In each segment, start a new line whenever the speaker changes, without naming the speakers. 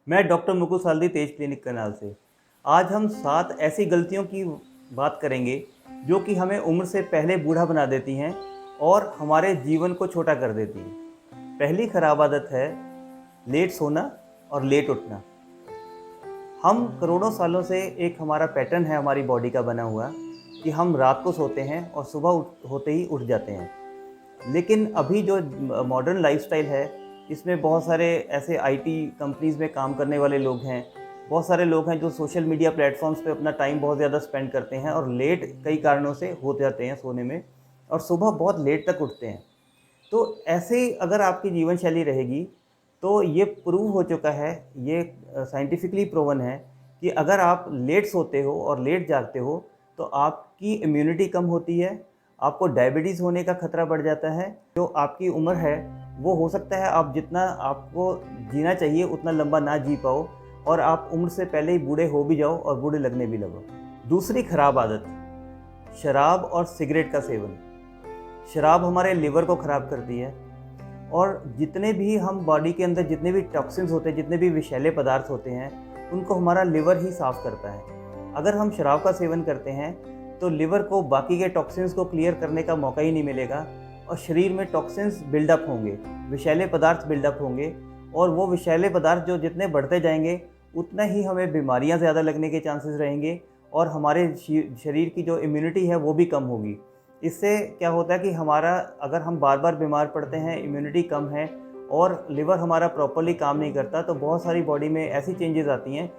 मैं डॉक्टर मुकुल साल्दी तेज क्लिनिक करनाल से। आज हम 7 ऐसी गलतियों की बात करेंगे जो कि हमें उम्र से पहले बूढ़ा बना देती हैं और हमारे जीवन को छोटा कर देती हैं। पहली खराब आदत है लेट सोना और लेट उठना। हम करोड़ों सालों से एक हमारा पैटर्न है हमारी बॉडी का बना हुआ कि हम रात को सोते हैं और सुबह होते ही उठ जाते हैं। लेकिन अभी जो मॉडर्न लाइफस्टाइल है, इसमें बहुत सारे ऐसे आईटी कंपनीज़ में काम करने वाले लोग हैं, बहुत सारे लोग हैं जो सोशल मीडिया प्लेटफॉर्म्स पे अपना टाइम बहुत ज़्यादा स्पेंड करते हैं और लेट कई कारणों से हो जाते हैं सोने में और सुबह बहुत लेट तक उठते हैं। तो ऐसे अगर आपकी जीवन शैली रहेगी तो ये प्रूव हो चुका है, ये साइंटिफिकली प्रूवन है कि अगर आप लेट सोते हो और लेट जागते हो तो आपकी इम्यूनिटी कम होती है, आपको डायबिटीज़ होने का खतरा बढ़ जाता है। जो आपकी उम्र है वो हो सकता है आप जितना आपको जीना चाहिए उतना लंबा ना जी पाओ और आप उम्र से पहले ही बूढ़े हो भी जाओ और बूढ़े लगने भी लगो। दूसरी खराब आदत, शराब और सिगरेट का सेवन। शराब हमारे लिवर को ख़राब करती है और जितने भी हम बॉडी के अंदर जितने भी टॉक्सिन्स होते हैं, जितने भी विषैले पदार्थ होते हैं, उनको हमारा लिवर ही साफ़ करता है। अगर हम शराब का सेवन करते हैं तो लिवर को बाकी के टॉक्सिन्स को क्लियर करने का मौका ही नहीं मिलेगा और शरीर में टॉक्सिन्स बिल्डअप होंगे, विषैले पदार्थ बिल्डअप होंगे और वो विषैले पदार्थ जो जितने बढ़ते जाएंगे उतना ही हमें बीमारियां ज़्यादा लगने के चांसेस रहेंगे और हमारे शरीर की जो इम्यूनिटी है वो भी कम होगी। इससे क्या होता है कि हमारा अगर हम बार बार बीमार पड़ते हैं, इम्यूनिटी कम है और लिवर हमारा प्रॉपरली काम नहीं करता तो बहुत सारी बॉडी में ऐसी चेंजेस आती हैं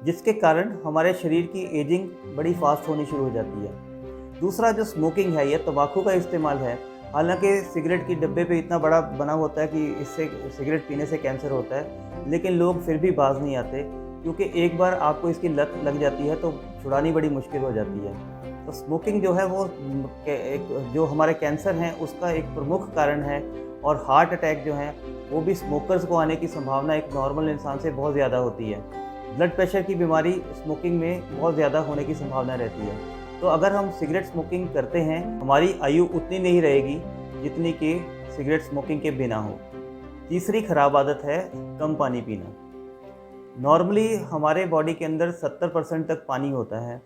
जिसके कारण हमारे शरीर की एजिंग बड़ी फास्ट होनी शुरू हो जाती है। दूसरा जो स्मोकिंग है या तंबाकू का इस्तेमाल है, हालांकि सिगरेट की डब्बे पे इतना बड़ा बना होता है कि इससे सिगरेट पीने से कैंसर होता है, लेकिन लोग फिर भी बाज नहीं आते क्योंकि एक बार आपको इसकी लत लग जाती है तो छुड़ानी बड़ी मुश्किल हो जाती है। तो स्मोकिंग जो है वो एक जो हमारे कैंसर हैं उसका एक प्रमुख कारण है और हार्ट अटैक जो है वो भी स्मोकर्स को आने की संभावना एक नॉर्मल इंसान से बहुत ज़्यादा होती है। ब्लड प्रेशर की बीमारी स्मोकिंग में बहुत ज़्यादा होने की संभावना रहती है। तो अगर हम सिगरेट स्मोकिंग करते हैं हमारी आयु उतनी नहीं रहेगी जितनी कि सिगरेट स्मोकिंग के बिना हो। तीसरी खराब आदत है कम पानी पीना। नॉर्मली हमारे बॉडी के अंदर 70% तक पानी होता है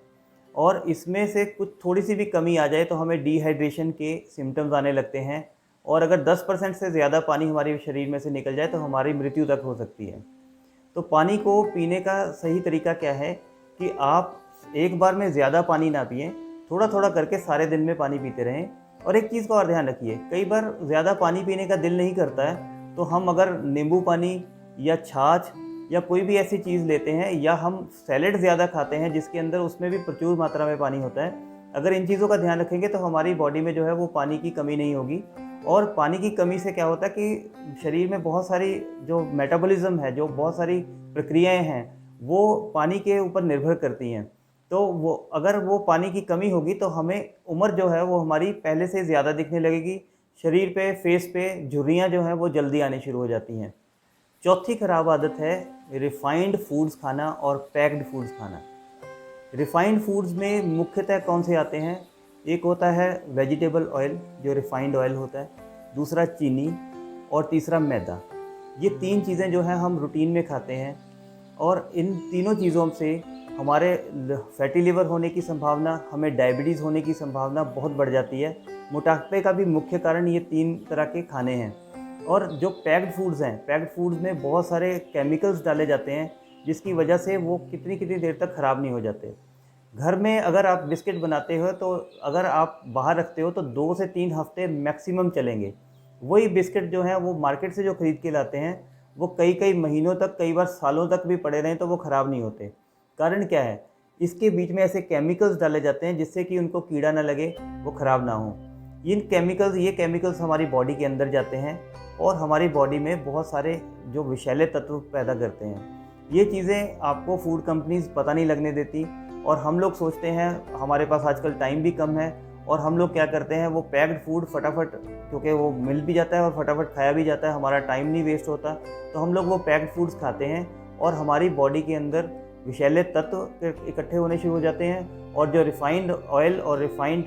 और इसमें से कुछ थोड़ी सी भी कमी आ जाए तो हमें डिहाइड्रेशन के सिम्टम्स आने लगते हैं और अगर 10% से ज़्यादा पानी हमारे शरीर में से निकल जाए तो हमारी मृत्यु तक हो सकती है। तो पानी को पीने का सही तरीका क्या है कि आप एक बार में ज़्यादा पानी ना पिएं, थोड़ा थोड़ा करके सारे दिन में पानी पीते रहें। और एक चीज़ का और ध्यान रखिए, कई बार ज़्यादा पानी पीने का दिल नहीं करता है तो हम अगर नींबू पानी या छाछ या कोई भी ऐसी चीज़ लेते हैं या हम सैलेड ज़्यादा खाते हैं जिसके अंदर उसमें भी प्रचुर मात्रा में पानी होता है, अगर इन चीज़ों का ध्यान रखेंगे तो हमारी बॉडी में जो है वो पानी की कमी नहीं होगी। और पानी की कमी से क्या होता है कि शरीर में बहुत सारी जो मेटाबॉलिज्म है, जो बहुत सारी प्रक्रियाएं हैं वो पानी के ऊपर निर्भर करती हैं। तो वो अगर वो पानी की कमी होगी तो हमें उम्र जो है वो हमारी पहले से ज़्यादा दिखने लगेगी, शरीर पे, फेस पे झुर्रियाँ जो हैं वो जल्दी आनी शुरू हो जाती हैं। चौथी खराब आदत है रिफाइंड फूड्स खाना और पैक्ड फूड्स खाना। रिफाइंड फूड्स में मुख्यतः कौन से आते हैं? एक होता है वेजिटेबल ऑयल जो रिफाइंड ऑयल होता है, दूसरा चीनी और तीसरा मैदा। ये 3 चीज़ें जो हैं हम रूटीन में खाते हैं और इन तीनों चीज़ों से हमारे फैटी लिवर होने की संभावना, हमें डायबिटीज़ होने की संभावना बहुत बढ़ जाती है। मोटापे का भी मुख्य कारण ये 3 तरह के खाने हैं। और जो पैक्ड फूड्स हैं, पैक्ड फूड्स में बहुत सारे केमिकल्स डाले जाते हैं जिसकी वजह से वो कितनी कितनी देर तक ख़राब नहीं हो जाते। घर में अगर आप बिस्किट बनाते हो तो अगर आप बाहर रखते हो तो 2 से 3 हफ्ते मैक्सिमम चलेंगे। वही बिस्किट जो हैं वो मार्केट से जो ख़रीद के लाते हैं वो कई कई महीनों तक, कई बार सालों तक भी पड़े रहें तो वो ख़राब नहीं होते। कारण क्या है? इसके बीच में ऐसे केमिकल्स डाले जाते हैं जिससे कि उनको कीड़ा ना लगे, वो ख़राब ना हो। ये केमिकल्स हमारी बॉडी के अंदर जाते हैं और हमारी बॉडी में बहुत सारे जो विषैले तत्व पैदा करते हैं। ये चीज़ें आपको फूड कंपनीज़ पता नहीं लगने देती और हम लोग सोचते हैं हमारे पास आजकल टाइम भी कम है और हम लोग क्या करते हैं वो पैक्ड फूड फटाफट, क्योंकि वो मिल भी जाता है और फटाफट खाया भी जाता है, हमारा टाइम नहीं वेस्ट होता, तो हम लोग वो पैक्ड फूड्स खाते हैं और हमारी बॉडी के अंदर विषैले तत्व इकट्ठे होने शुरू हो जाते हैं। और जो रिफाइंड ऑयल और रिफाइंड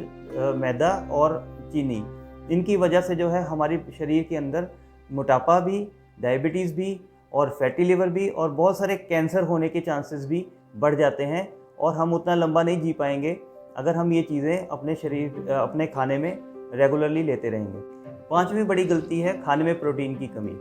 मैदा और चीनी, इनकी वजह से जो है हमारी शरीर के अंदर मोटापा भी, डायबिटीज़ भी और फैटी लिवर भी, और बहुत सारे कैंसर होने के चांसेस भी बढ़ जाते हैं, और हम उतना लंबा नहीं जी पाएंगे अगर हम ये चीज़ें अपने खाने में रेगुलरली लेते रहेंगे। पांचवी बड़ी गलती है खाने में प्रोटीन की कमी।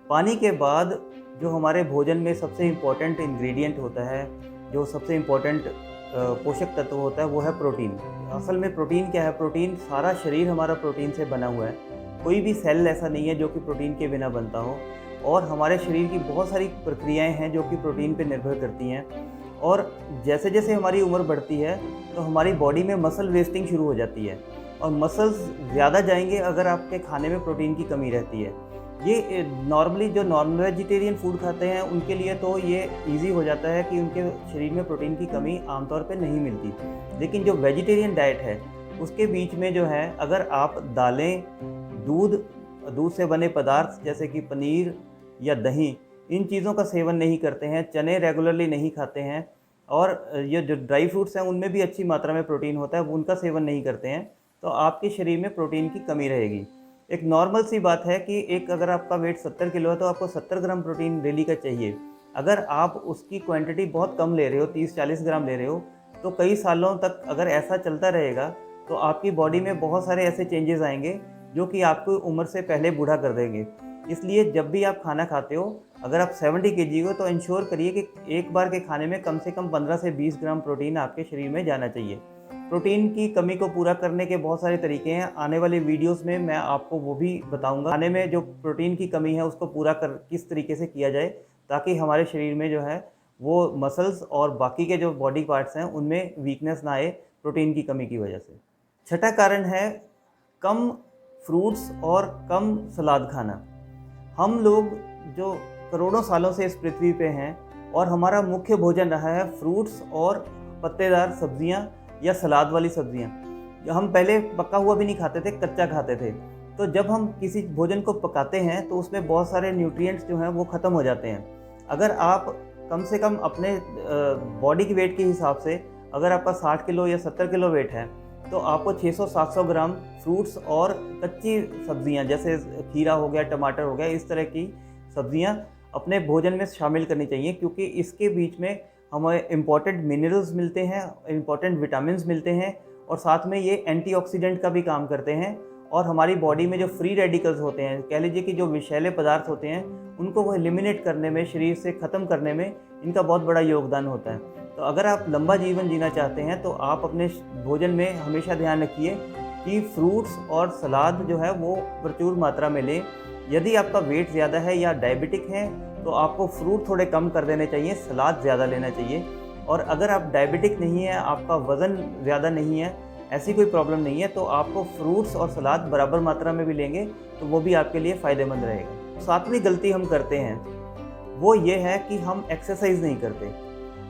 पानी के बाद जो हमारे भोजन में सबसे इम्पोर्टेंट इंग्रेडिएंट होता है, जो सबसे इम्पोर्टेंट पोषक तत्व होता है, वो है प्रोटीन। असल में प्रोटीन क्या है? प्रोटीन, सारा शरीर हमारा प्रोटीन से बना हुआ है। कोई भी सेल ऐसा नहीं है जो कि प्रोटीन के बिना बनता हो, और हमारे शरीर की बहुत सारी प्रक्रियाएं हैं जो कि प्रोटीन पर निर्भर करती हैं। और जैसे जैसे हमारी उम्र बढ़ती है तो हमारी बॉडी में मसल वेस्टिंग शुरू हो जाती है, और मसल्स ज़्यादा जाएंगे अगर आपके खाने में प्रोटीन की कमी रहती है। ये नॉर्मली जो नॉन वेजिटेरियन फूड खाते हैं उनके लिए तो ये इजी हो जाता है कि उनके शरीर में प्रोटीन की कमी आमतौर पे नहीं मिलती, लेकिन जो वेजिटेरियन डाइट है उसके बीच में जो है, अगर आप दालें, दूध से बने पदार्थ जैसे कि पनीर या दही, इन चीज़ों का सेवन नहीं करते हैं, चने रेगुलरली नहीं खाते हैं, और ये जो ड्राई फ्रूट्स हैं उनमें भी अच्छी मात्रा में प्रोटीन होता है, उनका सेवन नहीं करते हैं, तो आपके शरीर में प्रोटीन की कमी रहेगी। एक नॉर्मल सी बात है कि अगर आपका वेट 70 किलो है तो आपको 70 ग्राम प्रोटीन डेली का चाहिए। अगर आप उसकी क्वांटिटी बहुत कम ले रहे हो, 30-40 ग्राम ले रहे हो, तो कई सालों तक अगर ऐसा चलता रहेगा तो आपकी बॉडी में बहुत सारे ऐसे चेंजेस आएंगे जो कि आपको उम्र से पहले बूढ़ा कर देंगे। इसलिए जब भी आप खाना खाते हो, अगर आप 70 केजी हो तो इंश्योर करिए कि एक बार के खाने में कम से कम 15 से 20 ग्राम प्रोटीन आपके शरीर में जाना चाहिए। प्रोटीन की कमी को पूरा करने के बहुत सारे तरीके हैं। आने वाले वीडियोस में मैं आपको वो भी बताऊंगा, खाने में जो प्रोटीन की कमी है उसको पूरा किस तरीके से किया जाए, ताकि हमारे शरीर में जो है वो मसल्स और बाकी के जो बॉडी पार्ट्स हैं उनमें वीकनेस ना आए प्रोटीन की कमी की वजह से। छठा कारण है कम फ्रूट्स और कम सलाद खाना। हम लोग जो करोड़ों सालों से इस पृथ्वी पे हैं और हमारा मुख्य भोजन रहा है फ्रूट्स और पत्तेदार सब्जियां या सलाद वाली सब्जियां। हम पहले पका हुआ भी नहीं खाते थे, कच्चा खाते थे। तो जब हम किसी भोजन को पकाते हैं तो उसमें बहुत सारे न्यूट्रिएंट्स जो हैं वो ख़त्म हो जाते हैं। अगर आप कम से कम अपने बॉडी के वेट के हिसाब से, अगर आपका 60 किलो या 70 किलो वेट है, तो आपको 600-700 ग्राम फ्रूट्स और कच्ची सब्जियां जैसे खीरा हो गया, टमाटर हो गया, इस तरह की सब्जियां अपने भोजन में शामिल करनी चाहिए, क्योंकि इसके बीच में हमें इम्पॉर्टेंट मिनरल्स मिलते हैं, इम्पॉर्टेंट विटामिन्स मिलते हैं, और साथ में ये एंटीऑक्सीडेंट का भी काम करते हैं, और हमारी बॉडी में जो फ्री रेडिकल्स होते हैं, कह लीजिए कि जो विषैले पदार्थ होते हैं, उनको वो एलिमिनेट करने में, शरीर से ख़त्म करने में इनका बहुत बड़ा योगदान होता है। तो अगर आप लंबा जीवन जीना चाहते हैं तो आप अपने भोजन में हमेशा ध्यान रखिए कि फ्रूट्स और सलाद जो है वो प्रचुर मात्रा में लें। यदि आपका वेट ज़्यादा है या डायबिटिक है तो आपको फ्रूट थोड़े कम कर देने चाहिए, सलाद ज़्यादा लेना चाहिए। और अगर आप डायबिटिक नहीं है, आपका वज़न ज़्यादा नहीं है, ऐसी कोई प्रॉब्लम नहीं है, तो आपको फ्रूट्स और सलाद बराबर मात्रा में भी लेंगे तो वो भी आपके लिए फ़ायदेमंद रहेगा। सातवीं गलती हम करते हैं वो ये है कि हम एक्सरसाइज नहीं करते।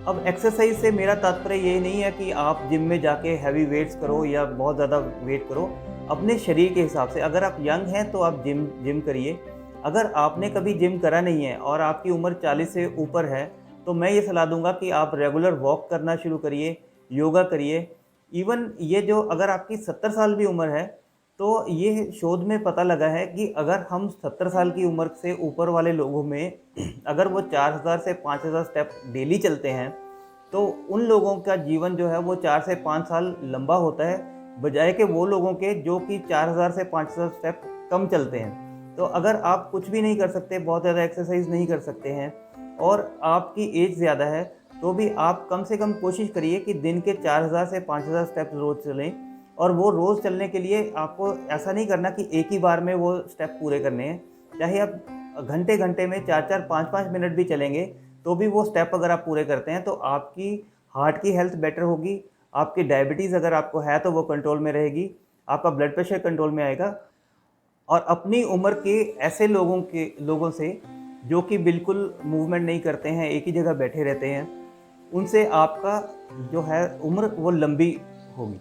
अब एक्सरसाइज से मेरा तात्पर्य ये नहीं है कि आप जिम में जाके हैवी वेट्स करो या बहुत ज़्यादा वेट करो। अपने शरीर के हिसाब से, अगर आप यंग हैं तो आप जिम करिए। अगर आपने कभी जिम करा नहीं है और आपकी उम्र 40 से ऊपर है तो मैं ये सलाह दूंगा कि आप रेगुलर वॉक करना शुरू करिए, योगा करिए। इवन ये जो अगर आपकी 70 साल भी उम्र है तो ये शोध में पता लगा है कि अगर हम 70 साल की उम्र से ऊपर वाले लोगों में अगर वो 4000 से 5000 स्टेप डेली चलते हैं तो उन लोगों का जीवन जो है वो 4 से 5 साल लंबा होता है, बजाय कि वो लोगों के जो कि 4000 से 5000 स्टेप कम चलते हैं। तो अगर आप कुछ भी नहीं कर सकते, बहुत ज़्यादा एक्सरसाइज नहीं कर सकते हैं और आपकी एज ज़्यादा है, तो भी आप कम से कम कोशिश करिए कि दिन के 4000 से 5000 स्टेप रोज़ चलें। और वो रोज़ चलने के लिए आपको ऐसा नहीं करना कि एक ही बार में वो स्टेप पूरे करने हैं। चाहे आप घंटे घंटे में 4-4, 5-5 मिनट भी चलेंगे तो भी वो स्टेप अगर आप पूरे करते हैं तो आपकी हार्ट की हेल्थ बेटर होगी, आपकी डायबिटीज़ अगर आपको है तो वो कंट्रोल में रहेगी, आपका ब्लड प्रेशर कंट्रोल में आएगा। और अपनी उम्र के ऐसे लोगों से जो कि बिल्कुल मूवमेंट नहीं करते हैं, एक ही जगह बैठे रहते हैं, उनसे आपका जो है उम्र वो लंबी होगी।